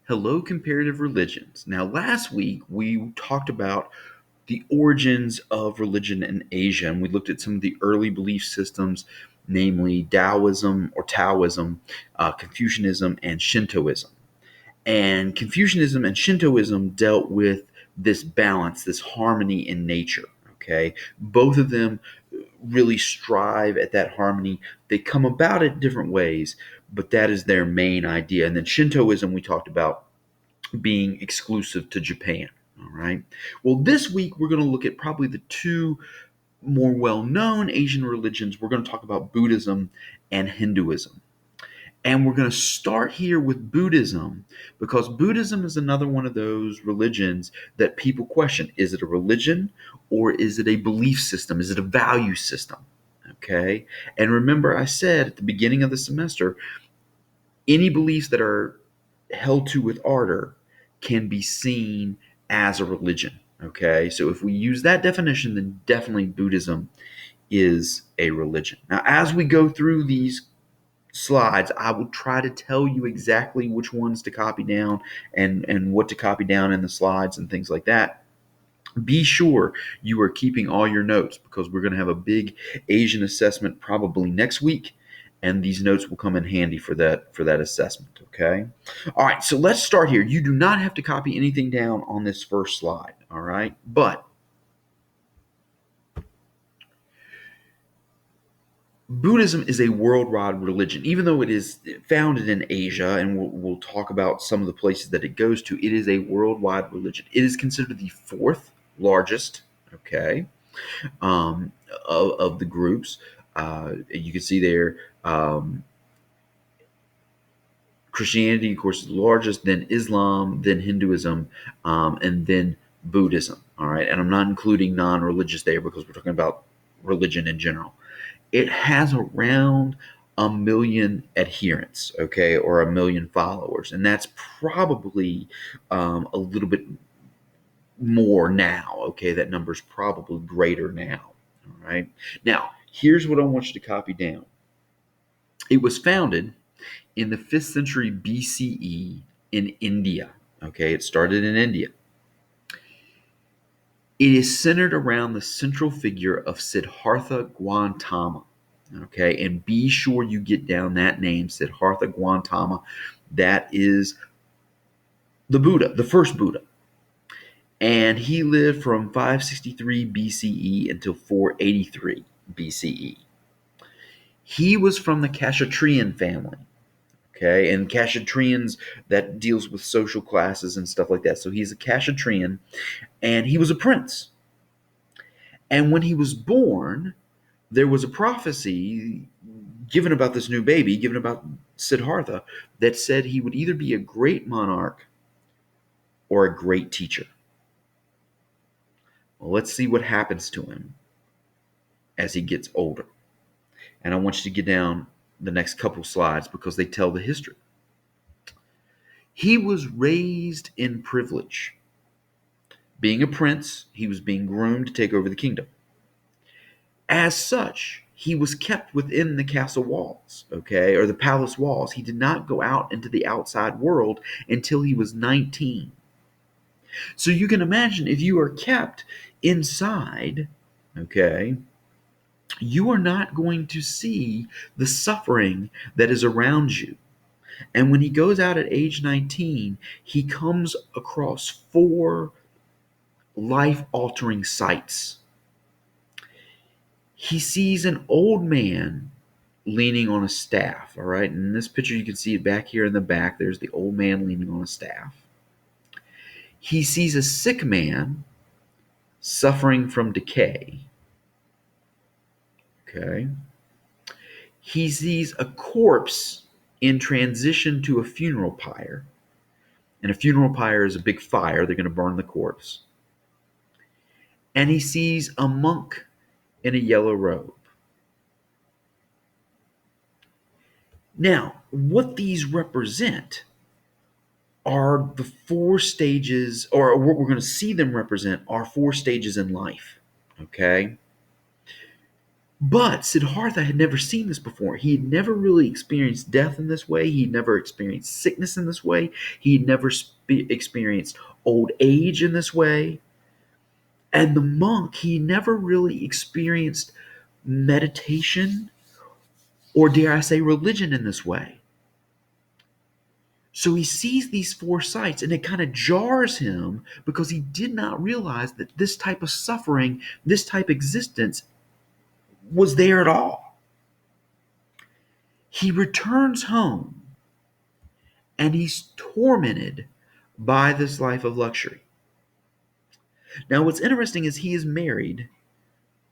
Hello, comparative religions. Now, last week we talked about the origins of religion in Asia, and we looked at some of the early belief systems, namely Taoism, Confucianism, and Shintoism. And Confucianism and Shintoism dealt with this balance, this harmony in nature. Okay, both of them really strive at that harmony. They come about it different ways, but that is their main idea. And then Shintoism, we talked about being exclusive to Japan. All right. Well, this week we're going to look at probably the two more well known Asian religions. We're going to talk about Buddhism and Hinduism. And we're going to start here with Buddhism because Buddhism is another one of those religions that people question. Is it a religion or is it a belief system? Is it a value system? Okay. And remember, I said at the beginning of the semester, any beliefs that are held to with ardor can be seen as a religion. Okay, so if we use that definition, then definitely Buddhism is a religion. Now, as we go through these slides, I will try to tell you exactly which ones to copy down and what to copy down in the slides and things like that. Be sure you are keeping all your notes because we're going to have a big Asian assessment probably next week, and these notes will come in handy for that assessment. Okay. All right. So let's start here. You do not have to copy anything down on this first slide. All right. But Buddhism is a worldwide religion, even though it is founded in Asia, and we'll talk about some of the places that it goes to. It is a worldwide religion. It is considered the fourth largest, okay, of the groups. You can see there, Christianity, of course, is the largest, then Islam, then Hinduism, and then Buddhism. All right, and I'm not including non-religious there because we're talking about religion in general. It has around a million adherents, okay, or a million followers, and that's probably a little bit more now. Okay, that number's probably greater now. All right. Now, here's what I want you to copy down. It was founded in the 5th century BCE in India. Okay, it started in India. It is centered around the central figure of Siddhartha Gautama. Okay, and be sure you get down that name, Siddhartha Gautama. That is the Buddha, the first Buddha. And he lived from 563 BCE until 483 BCE. He was from the Kshatriyan family. Okay, and Kshatriyans, that deals with social classes and stuff like that. So he's a Kshatriyan, and he was a prince. And when he was born, there was a prophecy given about this new baby, given about Siddhartha, that said he would either be a great monarch or a great teacher. Well, let's see what happens to him as he gets older. And I want you to get down the next couple slides because they tell the history. He was raised in privilege. Being a prince, he was being groomed to take over the kingdom. As such, he was kept within the castle walls, okay, or the palace walls. He did not go out into the outside world until he was 19. So you can imagine if you are kept inside, okay, you are not going to see the suffering that is around you. And when he goes out at age 19, he comes across 4 life altering sights. He sees an old man leaning on a staff. All right. And in this picture, you can see it back here in the back. There's the old man leaning on a staff. He sees a sick man suffering from decay. Okay. He sees a corpse in transition to a funeral pyre. And a funeral pyre is a big fire. They're going to burn the corpse. And he sees a monk in a yellow robe. Now, what these represent are the 4 stages, or what we're going to see them represent are 4 stages in life. Okay? But Siddhartha had never seen this before. He had never really experienced death in this way. He had never experienced sickness in this way. He had never experienced old age in this way. And the monk, he never really experienced meditation, or dare I say religion, in this way. So he sees these four sights and it kind of jars him because he did not realize that this type of suffering, this type of existence was there at all. He returns home and he's tormented by this life of luxury. Now, what's interesting is he is married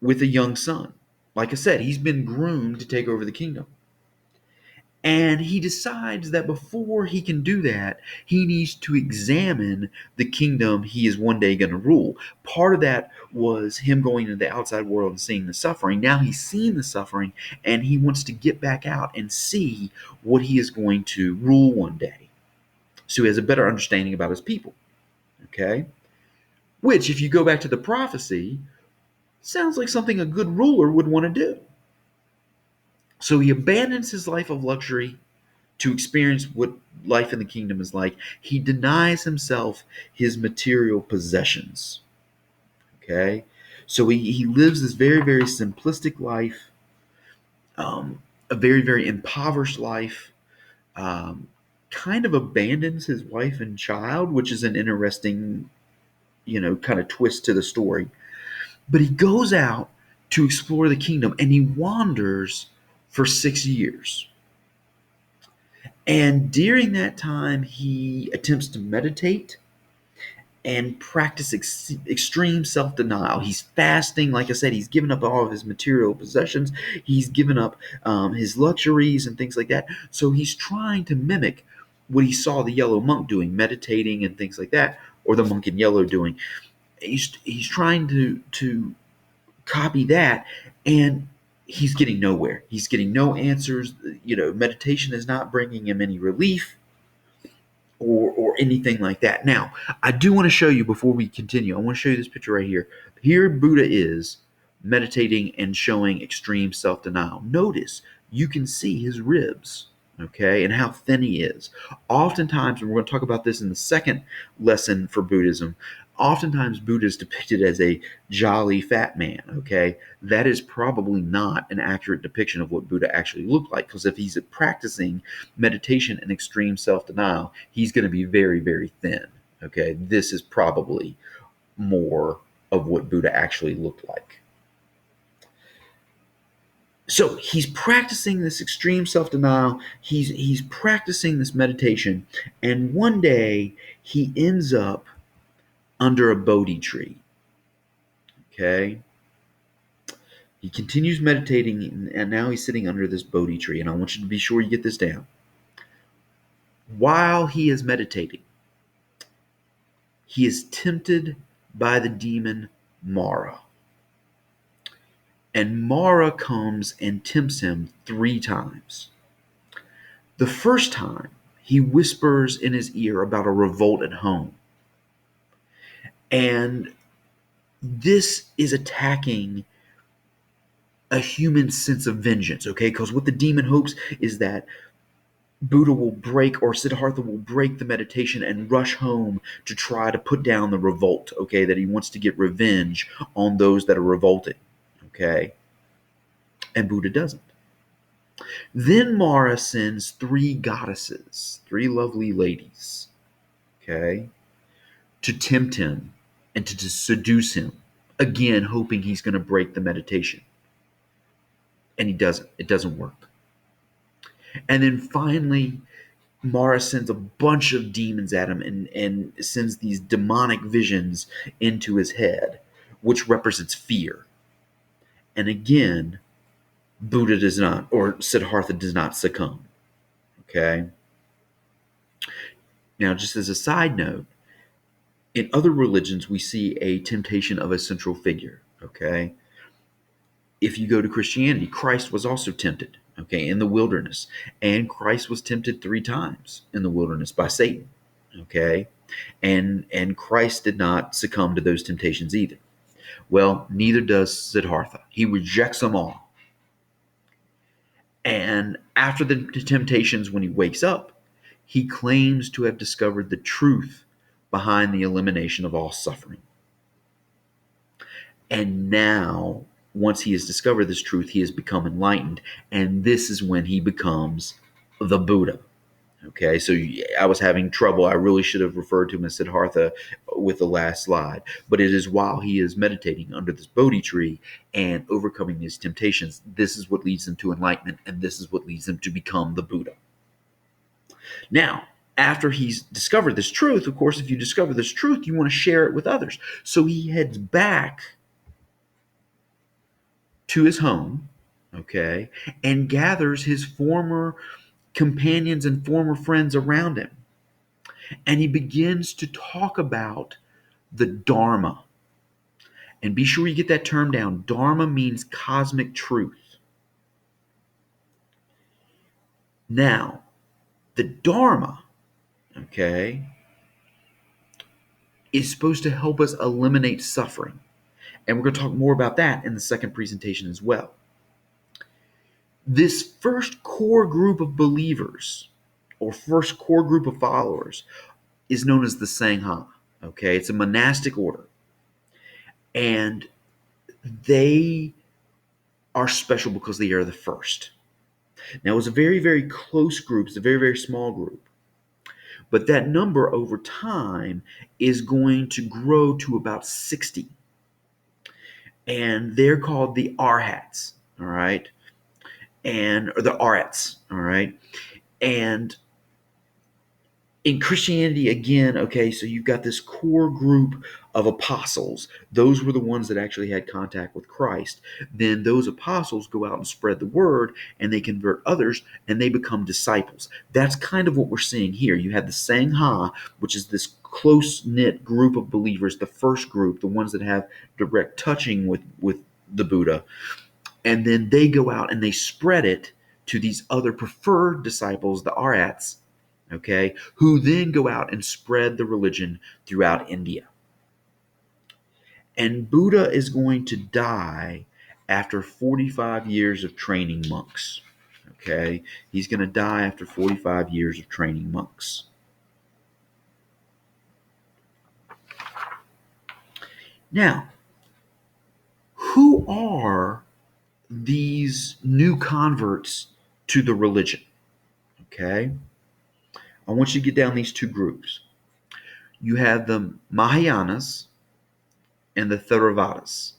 with a young son. Like I said, he's been groomed to take over the kingdom. And he decides that before he can do that, he needs to examine the kingdom he is one day going to rule. Part of that was him going into the outside world and seeing the suffering. Now he's seen the suffering and he wants to get back out and see what he is going to rule one day. So he has a better understanding about his people. Okay? Which, if you go back to the prophecy, sounds like something a good ruler would want to do. So he abandons his life of luxury to experience what life in the kingdom is like. He denies himself his material possessions. Okay? So he lives this very, very simplistic life, a very, very impoverished life, kind of abandons his wife and child, which is an interesting, kind of twist to the story. But he goes out to explore the kingdom and he wanders for 6 years. And during that time, he attempts to meditate and practice extreme self-denial. He's fasting. Like I said, he's given up all of his material possessions. He's given up his luxuries and things like that. So he's trying to mimic what he saw the yellow monk doing, meditating and things like that, or the monk in yellow doing. He's trying to copy that, and he's getting nowhere. He's getting no answers. Meditation is not bringing him any relief or anything like that. Now, I do want to show you before we continue. I want to show you this picture right here. Here Buddha is meditating and showing extreme self-denial. Notice you can see his ribs, okay, and how thin he is. Oftentimes, and we're going to talk about this in the second lesson for Buddhism, oftentimes Buddha is depicted as a jolly fat man, okay? That is probably not an accurate depiction of what Buddha actually looked like, because if he's practicing meditation and extreme self-denial, he's going to be very, very thin, okay? This is probably more of what Buddha actually looked like. So he's practicing this extreme self-denial, he's practicing this meditation, and one day he ends up under a Bodhi tree. Okay? He continues meditating, and now he's sitting under this Bodhi tree. And I want you to be sure you get this down. While he is meditating, he is tempted by the demon Mara. And Mara comes and tempts him 3 times. The first time, he whispers in his ear about a revolt at home. And this is attacking a human sense of vengeance, okay? Because what the demon hopes is that Buddha will break, or Siddhartha will break the meditation and rush home to try to put down the revolt, okay? That he wants to get revenge on those that are revolting, okay? And Buddha doesn't. Then Mara sends 3 goddesses, 3 lovely ladies, okay, to tempt him and to seduce him, again, hoping he's going to break the meditation. And he doesn't. It doesn't work. And then finally, Mara sends a bunch of demons at him and sends these demonic visions into his head, which represents fear. And again, Buddha does not, or Siddhartha does not succumb. Okay? Now, just as a side note, in other religions, we see a temptation of a central figure. Okay? If you go to Christianity, Christ was also tempted, okay, in the wilderness. And Christ was tempted 3 times in the wilderness by Satan, okay? And Christ did not succumb to those temptations either. Well, neither does Siddhartha. He rejects them all, And after the temptations, when he wakes up, he claims to have discovered the truth behind the elimination of all suffering. And now, once he has discovered this truth, he has become enlightened. And this is when he becomes the Buddha. Okay, so I was having trouble. I really should have referred to him as Siddhartha with the last slide. But it is while he is meditating under this Bodhi tree and overcoming these temptations, this is what leads him to enlightenment, and this is what leads him to become the Buddha. Now, after he's discovered this truth, of course, if you discover this truth, you want to share it with others. So he heads back to his home, okay, and gathers his former companions and former friends around him. And he begins to talk about the Dharma. And be sure you get that term down. Dharma means cosmic truth. Now, the Dharma, okay, is supposed to help us eliminate suffering. And we're going to talk more about that in the second presentation as well. This first core group of believers, or first core group of followers, is known as the Sangha. Okay, it's a monastic order. And they are special because they are the first. Now, it's a very, very close group. It's a very, very small group. But that number over time is going to grow to about 60. And they're called the Arhats, all right? Or the Arhats, all right? And in Christianity, again, okay, so you've got this core group of apostles. Those were the ones that actually had contact with Christ. Then those apostles go out and spread the word, and they convert others, and they become disciples. That's kind of what we're seeing here. You have the Sangha, which is this close-knit group of believers, the first group, the ones that have direct touching with the Buddha. And then they go out and they spread it to these other preferred disciples, the Arhats, okay, who then go out and spread the religion throughout India. And Buddha is going to die after 45 years of training monks. Okay, he's going to die after 45 years of training monks. Now, who are these new converts to the religion? Okay, I want you to get down these two groups. You have the Mahayanas and the Theravadas.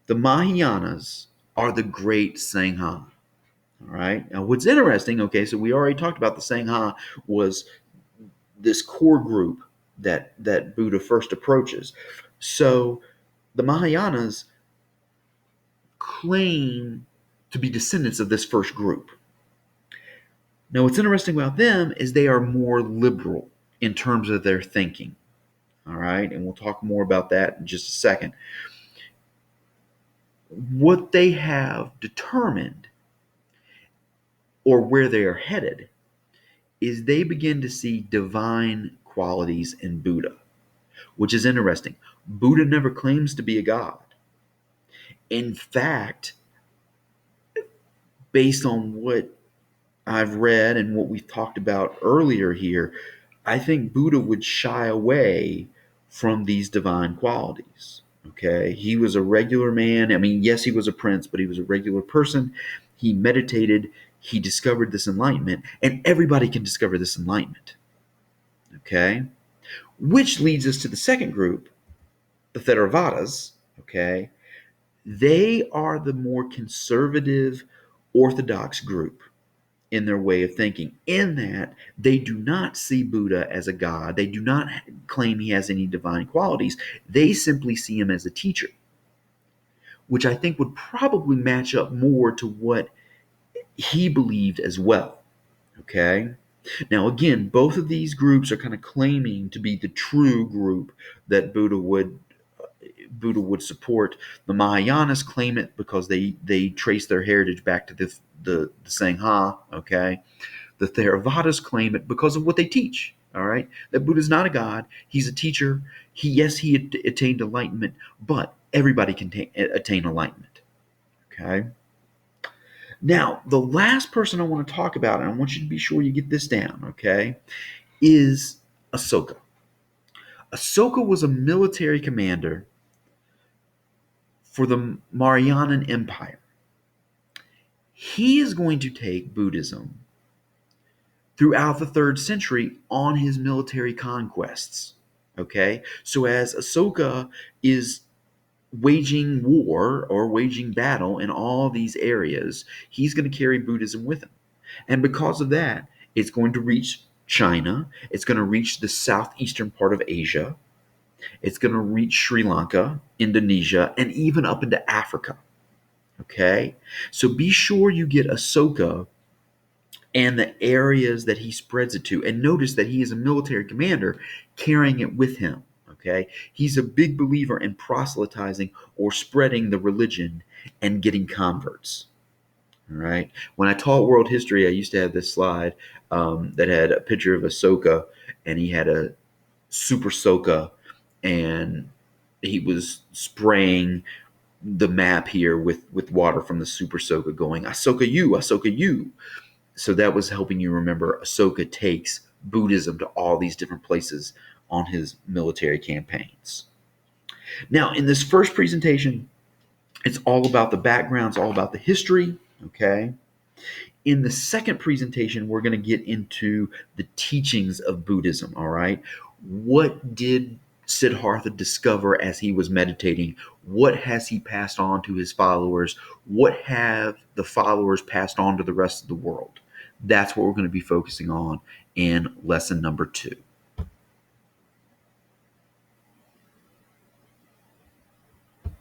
The Mahayanas are the great Sangha. All right. Now, what's interesting, okay, so we already talked about the Sangha was this core group that Buddha first approaches. So the Mahayanas claim to be descendants of this first group. Now, what's interesting about them is they are more liberal in terms of their thinking. All right. And we'll talk more about that in just a second. What they have determined, or where they are headed, is they begin to see divine qualities in Buddha, which is interesting. Buddha never claims to be a god. In fact, based on what I've read and what we've talked about earlier here, I think Buddha would shy away from these divine qualities. Okay, he was a regular man. I mean, yes, he was a prince, but he was a regular person. He meditated. He discovered this enlightenment, and everybody can discover this enlightenment. Okay, which leads us to the second group, the Theravadas. Okay, they are the more conservative, orthodox group in their way of thinking, in that they do not see Buddha as a god. They do not claim he has any divine qualities. They simply see him as a teacher, which I think would probably match up more to what he believed as well. Okay? Now, again, both of these groups are kind of claiming to be the true group that Buddha would support. The Mahayanas claim it because they trace their heritage back to the Sangha. Okay, the Theravadas claim it because of what they teach. All right, that Buddha's not a god; he's a teacher. He attained enlightenment, but everybody can attain enlightenment. Okay. Now, the last person I want to talk about, and I want you to be sure you get this down, okay, is Ahsoka. Ahsoka was a military commander for the Marianan Empire. He is going to take Buddhism throughout the 3rd century on his military conquests. Okay? So as Ahsoka is waging war or waging battle in all these areas, he's going to carry Buddhism with him. And because of that, it's going to reach China, it's going to reach the southeastern part of Asia, it's going to reach Sri Lanka, Indonesia, and even up into Africa. Okay? So be sure you get Ahsoka and the areas that he spreads it to. And notice that he is a military commander carrying it with him. Okay? He's a big believer in proselytizing or spreading the religion and getting converts. All right. When I taught world history, I used to have this slide that had a picture of Ahsoka, and he had a super soka, and he was spraying the map here with water from the super soka, going Ahsoka you, Ahsoka you. So that was helping you remember Ahsoka takes Buddhism to all these different places on his military campaigns. Now, in this first presentation, it's all about the background, it's all about the history, okay? In the second presentation, we're going to get into the teachings of Buddhism, all right? What did Siddhartha discover as he was meditating? What has he passed on to his followers? What have the followers passed on to the rest of the world? That's what we're going to be focusing on in lesson number 2.